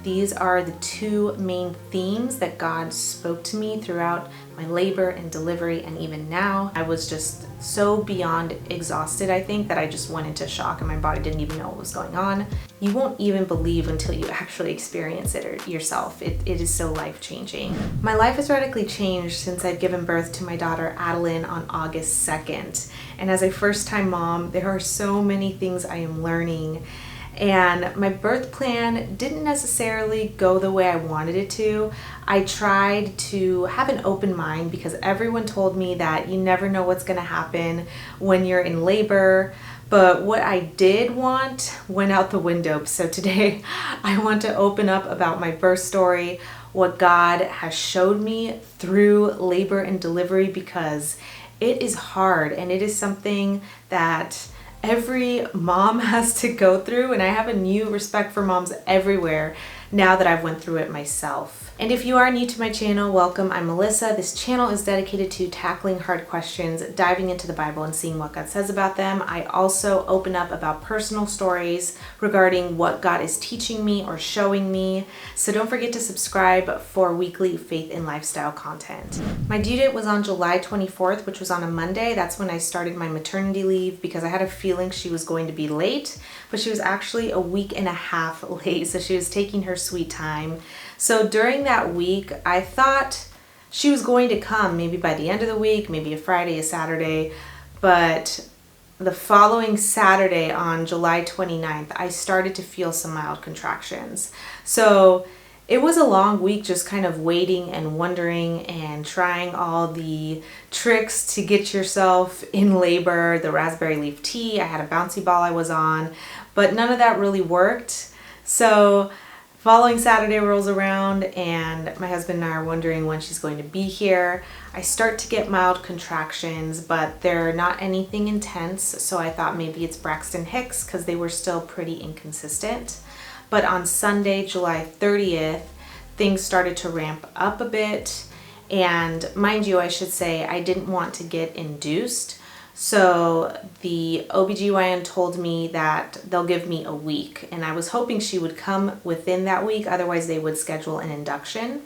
these are the two main themes that God spoke to me throughout my labor and delivery, and even now. I was just so beyond exhausted, I think, that I just went into shock and my body didn't even know what was going on. You won't even believe until you actually experience it yourself. It is so life-changing. My life has radically changed since I've given birth to my daughter Adeline on August 2nd. And as a first-time mom, there are so many things I am learning. And my birth plan didn't necessarily go the way I wanted it to. I tried to have an open mind because everyone told me that you never know what's going to happen when you're in labor. But what I did want went out the window. So today I want to open up about my birth story, what God has showed me through labor and delivery, because it is hard and it is something that every mom has to go through, and I have a new respect for moms everywhere now that I've went through it myself. And if you are new to my channel, welcome. I'm Melissa. This channel is dedicated to tackling hard questions, diving into the Bible and seeing what God says about them. I also open up about personal stories regarding what God is teaching me or showing me. So don't forget to subscribe for weekly faith and lifestyle content. My due date was on July 24th, which was on a Monday. That's when I started my maternity leave because I had a feeling she was going to be late, but she was actually a week and a half late. So she was taking her sweet time. So during that week, I thought she was going to come maybe by the end of the week, maybe a Friday, a Saturday, but the following Saturday on July 29th, I started to feel some mild contractions. So it was a long week just kind of waiting and wondering and trying all the tricks to get yourself in labor, the raspberry leaf tea, I had a bouncy ball I was on, but none of that really worked. So following Saturday rolls around and my husband and I are wondering when she's going to be here. I start to get mild contractions, but they're not anything intense. So I thought maybe it's Braxton Hicks because they were still pretty inconsistent. But on Sunday, July 30th, things started to ramp up a bit. And mind you, I should say, I didn't want to get induced. So the OBGYN told me that they'll give me a week, and I was hoping she would come within that week, otherwise they would schedule an induction.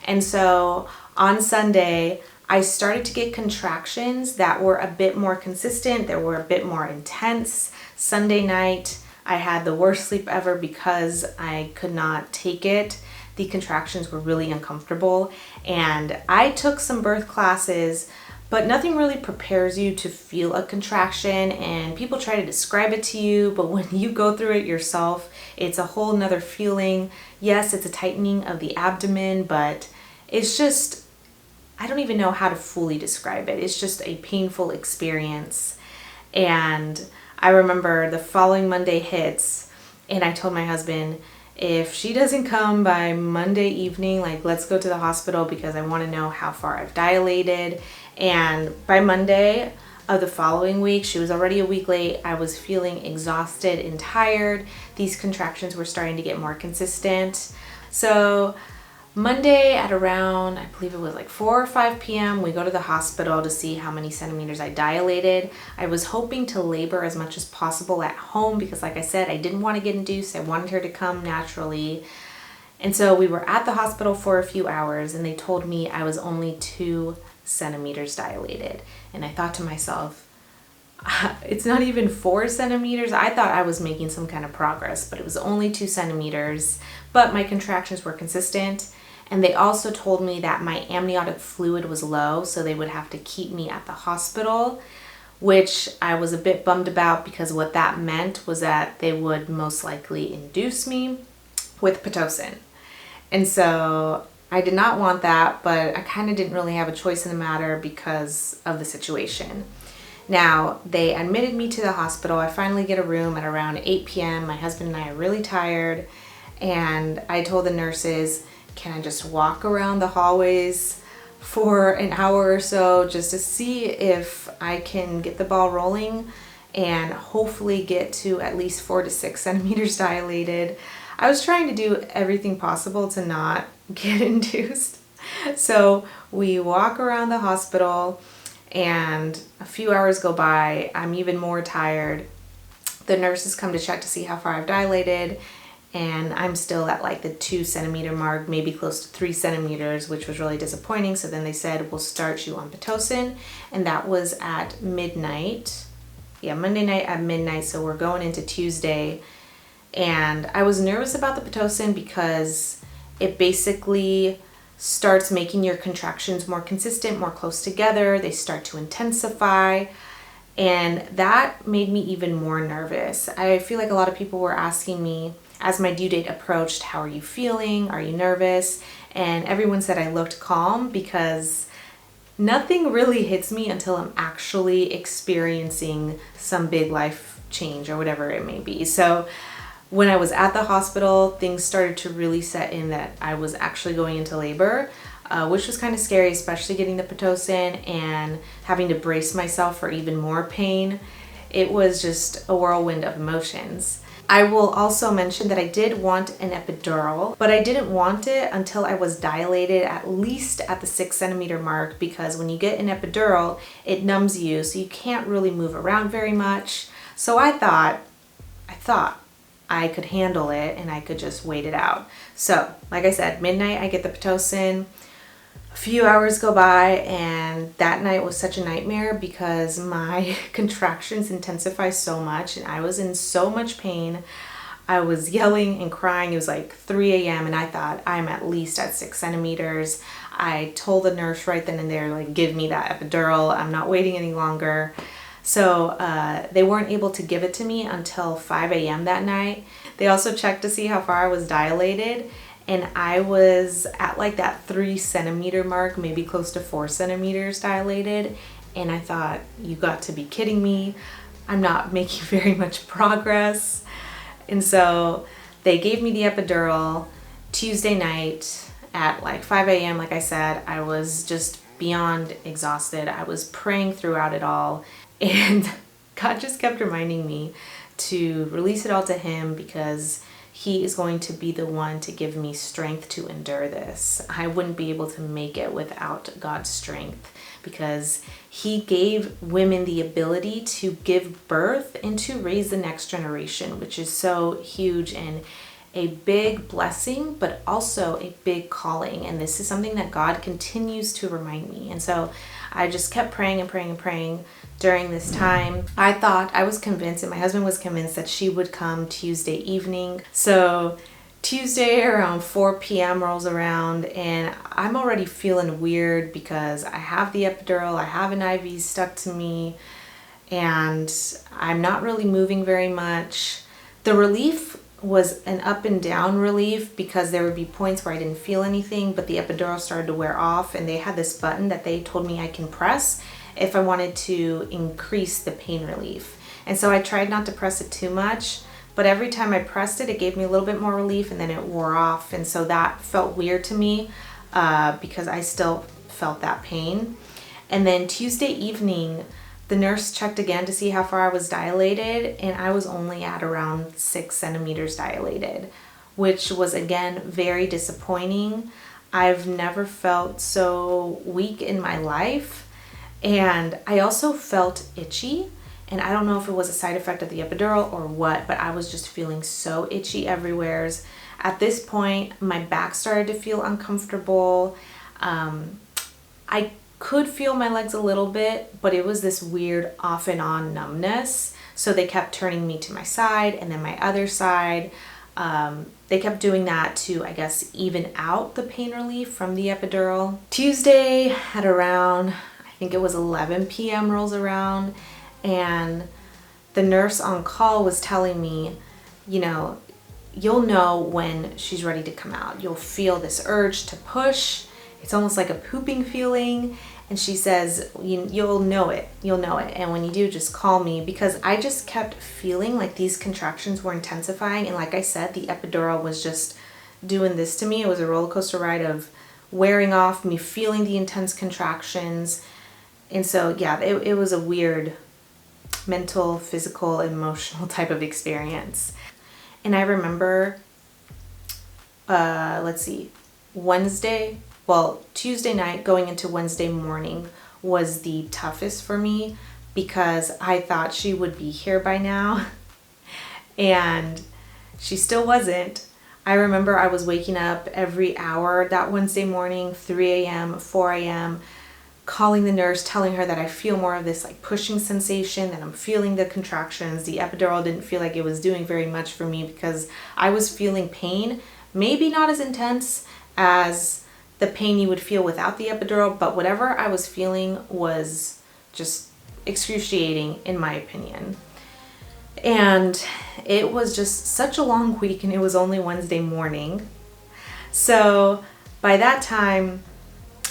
And so on Sunday, I started to get contractions that were a bit more consistent, they were a bit more intense. Sunday night, I had the worst sleep ever because I could not take it. The contractions were really uncomfortable, and I took some birth classes, but nothing really prepares you to feel a contraction, and people try to describe it to you, but when you go through it yourself, it's a whole nother feeling. Yes, it's a tightening of the abdomen, but it's just, I don't even know how to fully describe it. It's just a painful experience. And I remember the following Monday hits, and I told my husband, if she doesn't come by Monday evening, like, let's go to the hospital because I want to know how far I've dilated. And by Monday of the following week, she was already a week late. I was feeling exhausted and tired. These contractions were starting to get more consistent. So Monday at around, I believe it was like 4 or 5 p.m., we go to the hospital to see how many centimeters I dilated. I was hoping to labor as much as possible at home because, like I said, I didn't want to get induced. I wanted her to come naturally. And so we were at the hospital for a few hours, and they told me I was only 2 centimeters dilated. And I thought to myself, it's not even 4 centimeters. I thought I was making some kind of progress, but it was only 2 centimeters. But my contractions were consistent. And they also told me that my amniotic fluid was low, so they would have to keep me at the hospital, which I was a bit bummed about because what that meant was that they would most likely induce me with Pitocin. And so I did not want that, but I kind of didn't really have a choice in the matter because of the situation. Now, they admitted me to the hospital. I finally get a room at around 8 p.m. My husband and I are really tired, and I told the nurses, can I just walk around the hallways for an hour or so just to see if I can get the ball rolling and hopefully get to at least 4 to 6 centimeters dilated. I was trying to do everything possible to not get induced. So we walk around the hospital and a few hours go by. I'm even more tired. The nurses come to check to see how far I've dilated, and I'm still at like the 2 centimeter mark, maybe close to 3 centimeters, which was really disappointing. So then they said, we'll start you on Pitocin, and that was at midnight. Yeah, Monday night at midnight, so we're going into Tuesday. And I was nervous about the Pitocin because it basically starts making your contractions more consistent, more close together. They start to intensify. And that made me even more nervous. I feel like a lot of people were asking me as my due date approached, how are you feeling? Are you nervous? And everyone said I looked calm, because nothing really hits me until I'm actually experiencing some big life change or whatever it may be. So when I was at the hospital, things started to really set in that I was actually going into labor, which was kind of scary, especially getting the Pitocin and having to brace myself for even more pain. It was just a whirlwind of emotions. I will also mention that I did want an epidural, but I didn't want it until I was dilated at least at the 6 centimeter mark, because when you get an epidural, it numbs you, so you can't really move around very much. So I thought I could handle it and I could just wait it out. So, like I said, midnight I get the Pitocin. A few hours go by, and that night was such a nightmare because my contractions intensify so much and I was in so much pain. I was yelling and crying. It was like 3 a.m. and I thought, I'm at least at 6 centimeters. I told the nurse right then and there, like, give me that epidural. I'm not waiting any longer. So they weren't able to give it to me until 5 a.m. that night. They also checked to see how far I was dilated, and I was at like that 3 centimeter mark, maybe close to 4 centimeters dilated. And I thought, you got to be kidding me. I'm not making very much progress. And so they gave me the epidural Tuesday night at like 5 a.m. Like I said, I was just beyond exhausted. I was praying throughout it all. And God just kept reminding me to release it all to Him, because He is going to be the one to give me strength to endure this. I wouldn't be able to make it without God's strength, because He gave women the ability to give birth and to raise the next generation, which is so huge and a big blessing, but also a big calling. And this is something that God continues to remind me. And so I just kept praying and praying and praying during this time. I was convinced, and my husband was convinced, that she would come Tuesday evening. So Tuesday around 4 p.m. rolls around, and I'm already feeling weird because I have the epidural, I have an IV stuck to me, and I'm not really moving very much. The relief was an up and down relief, because there would be points where I didn't feel anything, but the epidural started to wear off, and they had this button that they told me I can press if I wanted to increase the pain relief. And so I tried not to press it too much, but every time I pressed it, it gave me a little bit more relief, and then it wore off. And so that felt weird to me because I still felt that pain. And then Tuesday evening, the nurse checked again to see how far I was dilated, and I was only at around 6 centimeters dilated, which was again very disappointing. I've never felt so weak in my life. And I also felt itchy, and I don't know if it was a side effect of the epidural or what, but I was just feeling so itchy everywhere. At this point, my back started to feel uncomfortable. I could feel my legs a little bit, but it was this weird off and on numbness. So they kept turning me to my side and then my other side. They kept doing that to, I guess, even out the pain relief from the epidural. Tuesday at around, I think it was 11 p.m. rolls around, and the nurse on call was telling me, you know, you'll know when she's ready to come out. You'll feel this urge to push. It's almost like a pooping feeling. And she says, you'll know it. You'll know it. And when you do, just call me, because I just kept feeling like these contractions were intensifying. And like I said, the epidural was just doing this to me. It was a roller coaster ride of wearing off, me feeling the intense contractions. And so, yeah, it was a weird mental, physical, emotional type of experience. And I remember, Tuesday night going into Wednesday morning was the toughest for me, because I thought she would be here by now, and she still wasn't. I remember I was waking up every hour that Wednesday morning, 3 a.m., 4 a.m., calling the nurse, telling her that I feel more of this like pushing sensation, that I'm feeling the contractions. The epidural didn't feel like it was doing very much for me because I was feeling pain, maybe not as intense as the pain you would feel without the epidural, but whatever I was feeling was just excruciating in my opinion. And it was just such a long week, and it was only Wednesday morning. So by that time,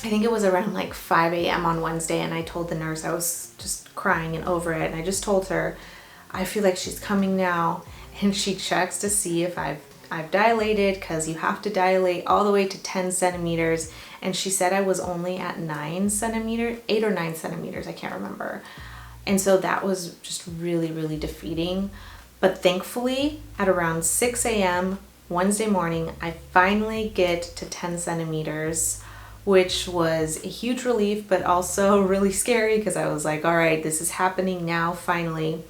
I think it was around like 5 a.m. on Wednesday, and I told the nurse, I was just crying and over it, and I just told her, I feel like she's coming now. And she checks to see if I've dilated, because you have to dilate all the way to 10 centimeters. And she said I was only at 9 centimeters, 8 or 9 centimeters, I can't remember. And so that was just really, really defeating. But thankfully, at around 6 a.m. Wednesday morning, I finally get to 10 centimeters, which was a huge relief, but also really scary because I was like, all right, this is happening now, finally.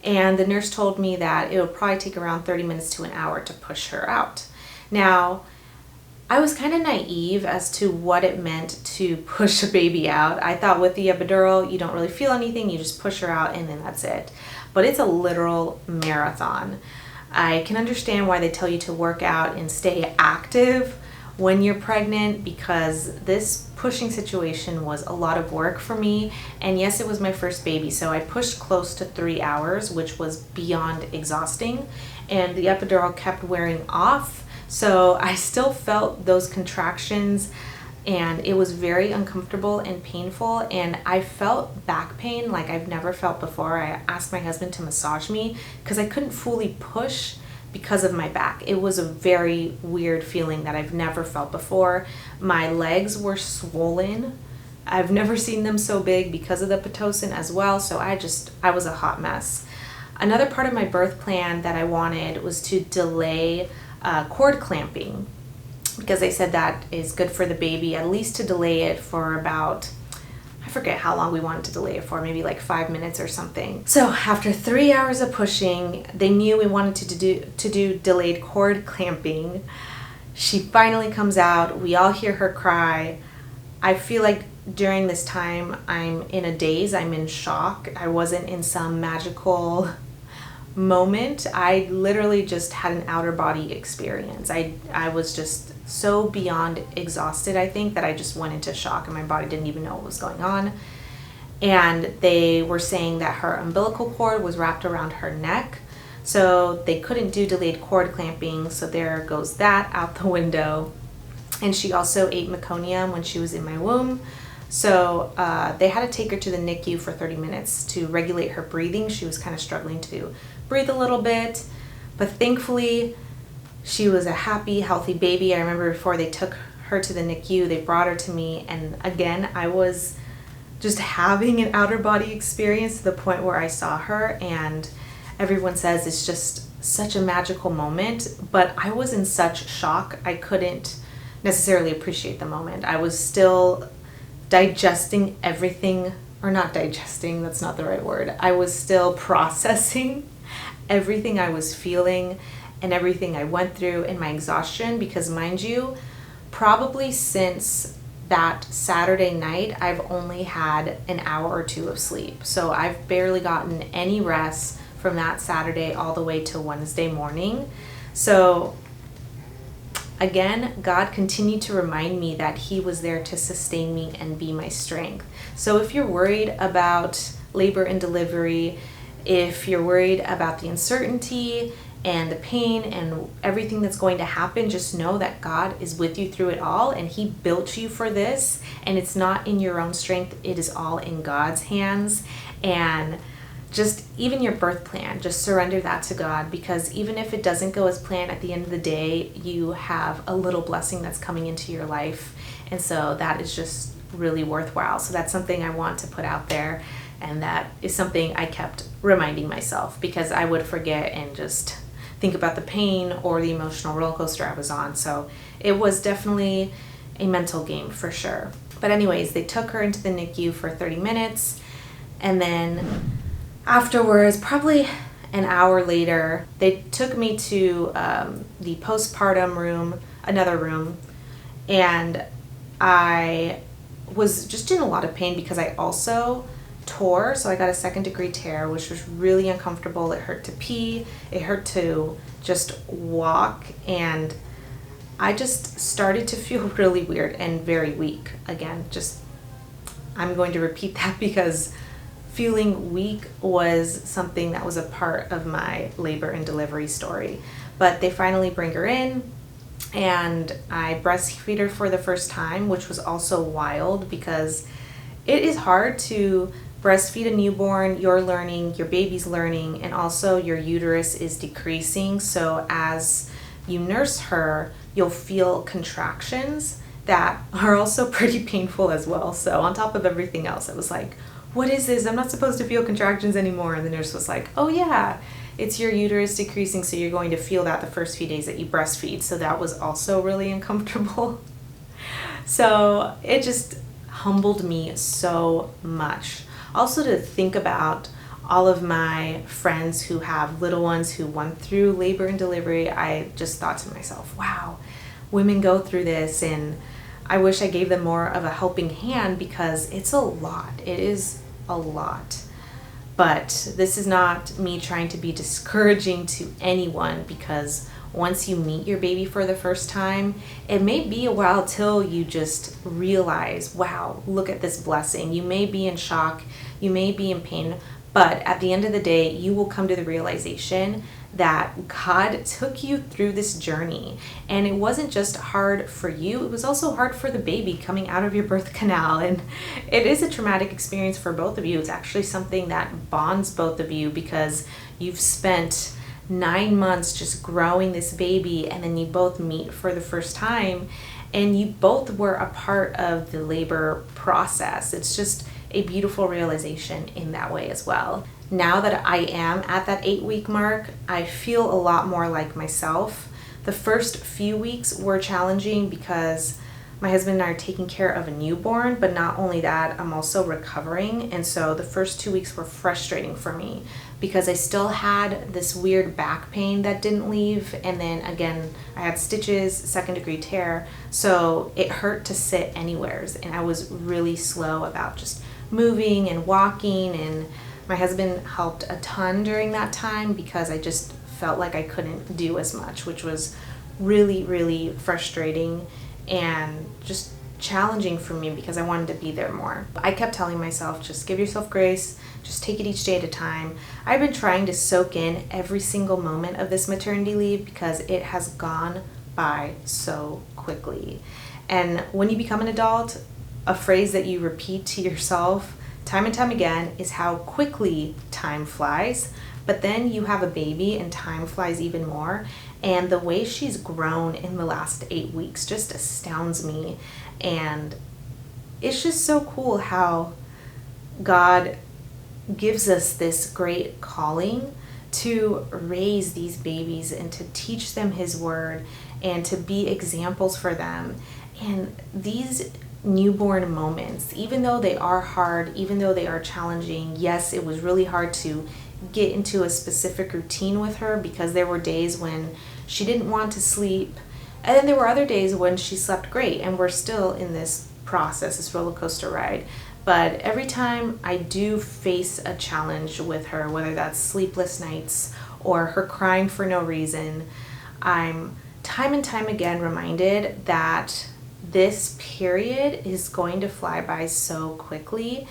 And the nurse told me that it would probably take around 30 minutes to an hour to push her out. Now, I was kind of naive as to what it meant to push a baby out. I thought with the epidural, you don't really feel anything, you just push her out and then that's it. But it's a literal marathon. I can understand why they tell you to work out and stay active when you're pregnant, because this pushing situation was a lot of work for me. And yes, it was my first baby, so I pushed close to 3 hours, which was beyond exhausting. And the epidural kept wearing off. So I still felt those contractions, and it was very uncomfortable and painful, and I felt back pain like I've never felt before. I asked my husband to massage me because I couldn't fully push because of my back. It was a very weird feeling that I've never felt before. My legs were swollen. I've never seen them so big because of the Pitocin as well, so I was a hot mess. Another part of my birth plan that I wanted was to delay cord clamping, because they said that is good for the baby, at least to delay it for about, I forget how long we wanted to delay it for, maybe like 5 minutes or something. So after 3 hours of pushing, they knew we wanted to do delayed cord clamping. She finally comes out. We all hear her cry. I feel like during this time I'm in a daze, I'm in shock. I wasn't in some magical moment. I literally just had an outer body experience. I was just so beyond exhausted, I think, that I just went into shock and my body didn't even know what was going on. And they were saying that her umbilical cord was wrapped around her neck, so they couldn't do delayed cord clamping, so there goes that out the window. And she also ate meconium when she was in my womb, so they had to take her to the NICU for 30 minutes to regulate her breathing. She was kind of struggling to breathe a little bit, but thankfully she was a happy, healthy baby. I remember before they took her to the NICU, they brought her to me, and again, I was just having an outer body experience to the point where I saw her, and everyone says it's just such a magical moment, but I was in such shock, I couldn't necessarily appreciate the moment. I was still digesting everything, or not digesting, that's not the right word. I was still processing everything I was feeling and everything I went through in my exhaustion, because mind you, probably since that Saturday night, I've only had an hour or two of sleep. So I've barely gotten any rest from that Saturday all the way to Wednesday morning. So again, God continued to remind me that He was there to sustain me and be my strength. So if you're worried about labor and delivery, if you're worried about the uncertainty and the pain and everything that's going to happen, just know that God is with you through it all, and He built you for this, and it's not in your own strength, it is all in God's hands. And just even your birth plan, just surrender that to God, because even if it doesn't go as planned, at the end of the day, you have a little blessing that's coming into your life. And so that is just really worthwhile. So that's something I want to put out there. And that is something I kept reminding myself, because I would forget and just think about the pain or the emotional roller coaster I was on. So it was definitely a mental game for sure. But anyways, they took her into the NICU for 30 minutes. And then afterwards, probably An hour later, they took me to the postpartum room, another room, and I was just in a lot of pain because I also tore. So I got a 2nd-degree tear, which was really uncomfortable. It hurt to pee. It hurt to just walk. And I just started to feel really weird and very weak. Again, I'm going to repeat that because feeling weak was something that was a part of my labor and delivery story. But they finally bring her in, and I breastfeed her for the first time, which was also wild because it is hard to breastfeed a newborn. You're learning, your baby's learning, and also your uterus is decreasing. So as you nurse her, you'll feel contractions that are also pretty painful as well. So on top of everything else, it was like, what is this? I'm not supposed to feel contractions anymore. And the nurse was like, oh yeah, it's your uterus decreasing, so you're going to feel that the first few days that you breastfeed. So that was also really uncomfortable. So it just humbled me so much. Also to think about all of my friends who have little ones who went through labor and delivery, I just thought to myself, wow, women go through this, and I wish I gave them more of a helping hand because it's a lot. It is a lot. But this is not me trying to be discouraging to anyone, because once you meet your baby for the first time, it may be a while till you just realize, wow, look at this blessing. You may be in shock, you may be in pain, but at the end of the day, you will come to the realization that God took you through this journey. And it wasn't just hard for you, it was also hard for the baby coming out of your birth canal. And it is a traumatic experience for both of you. It's actually something that bonds both of you because you've spent 9 months just growing this baby, and then you both meet for the first time, and you both were a part of the labor process. It's just a beautiful realization in that way as well. Now that I am at that 8-week mark, I feel a lot more like myself. The first few weeks were challenging because my husband and I are taking care of a newborn, but not only that, I'm also recovering. And so the first 2 weeks were frustrating for me because I still had this weird back pain that didn't leave. And then again, I had stitches, 2nd-degree tear. So it hurt to sit anywheres. And I was really slow about just moving and walking, and my husband helped a ton during that time because I just felt like I couldn't do as much, which was really, really frustrating and just challenging for me because I wanted to be there more. I kept telling myself, just give yourself grace, just take it each day at a time. I've been trying to soak in every single moment of this maternity leave because it has gone by so quickly. And when you become an adult, a phrase that you repeat to yourself time and time again is how quickly time flies. But then you have a baby and time flies even more. And the way she's grown in the last 8 weeks just astounds me. And it's just so cool how God gives us this great calling to raise these babies and to teach them His word and to be examples for them. And these newborn moments, even though they are hard, even though they are challenging, yes, it was really hard to get into a specific routine with her because there were days when she didn't want to sleep, and then there were other days when she slept great, and we're still in this process, this roller coaster ride. But every time I do face a challenge with her, whether that's sleepless nights or her crying for no reason, I'm time and time again reminded that this period is going to fly by so quickly.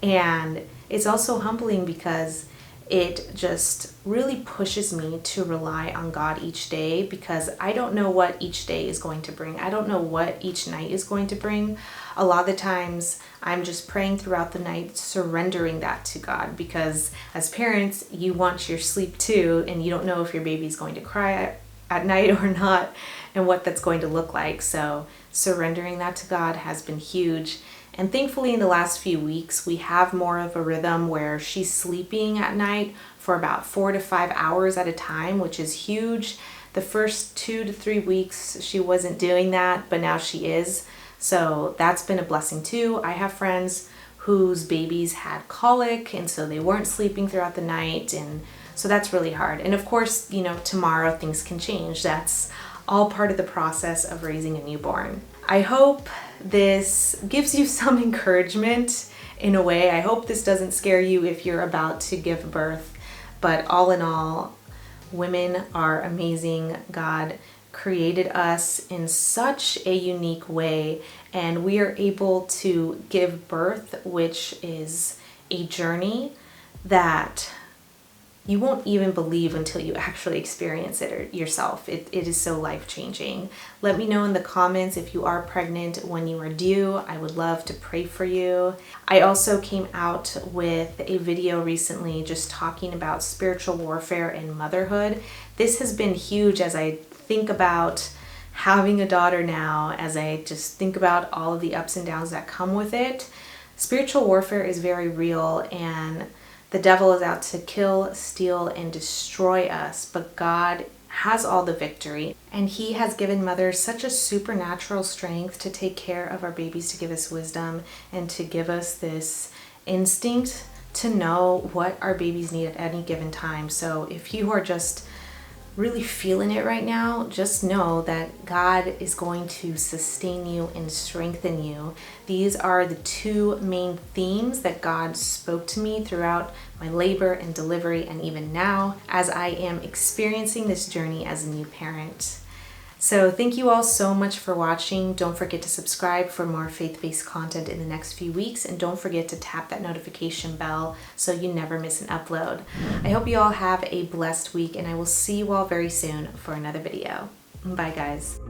And it's also humbling because it just really pushes me to rely on God each day, because I don't know what each day is going to bring. I don't know what each night is going to bring. A lot of the times I'm just praying throughout the night, surrendering that to God, because as parents, you want your sleep too, and you don't know if your baby's going to cry at night or not and what that's going to look like. So surrendering that to God has been huge. And thankfully in the last few weeks, we have more of a rhythm where she's sleeping at night for about 4 to 5 hours at a time, which is huge. The first 2 to 3 weeks, she wasn't doing that, but now she is. So that's been a blessing too. I have friends whose babies had colic, and so they weren't sleeping throughout the night. And So that's really hard. And of course, tomorrow things can change. That's all part of the process of raising a newborn. I hope this gives you some encouragement in a way. I hope this doesn't scare you if you're about to give birth. But all in all, women are amazing. God created us in such a unique way, and we are able to give birth, which is a journey that you won't even believe until you actually experience it yourself. It is so life-changing. Let me know in the comments if you are pregnant when you are due. I would love to pray for you. I also came out with a video recently just talking about spiritual warfare and motherhood. This has been huge as I think about having a daughter now, as I just think about all of the ups and downs that come with it. Spiritual warfare is very real, and the devil is out to kill, steal, and destroy us, but God has all the victory, and He has given mothers such a supernatural strength to take care of our babies, to give us wisdom, and to give us this instinct to know what our babies need at any given time. So if you are just really feeling it right now, just know that God is going to sustain you and strengthen you. These are the two main themes that God spoke to me throughout my labor and delivery, and even now as I am experiencing this journey as a new parent. So thank you all so much for watching. Don't forget to subscribe for more faith-based content in the next few weeks, and don't forget to tap that notification bell so you never miss an upload. I hope you all have a blessed week, and I will see you all very soon for another video. Bye guys.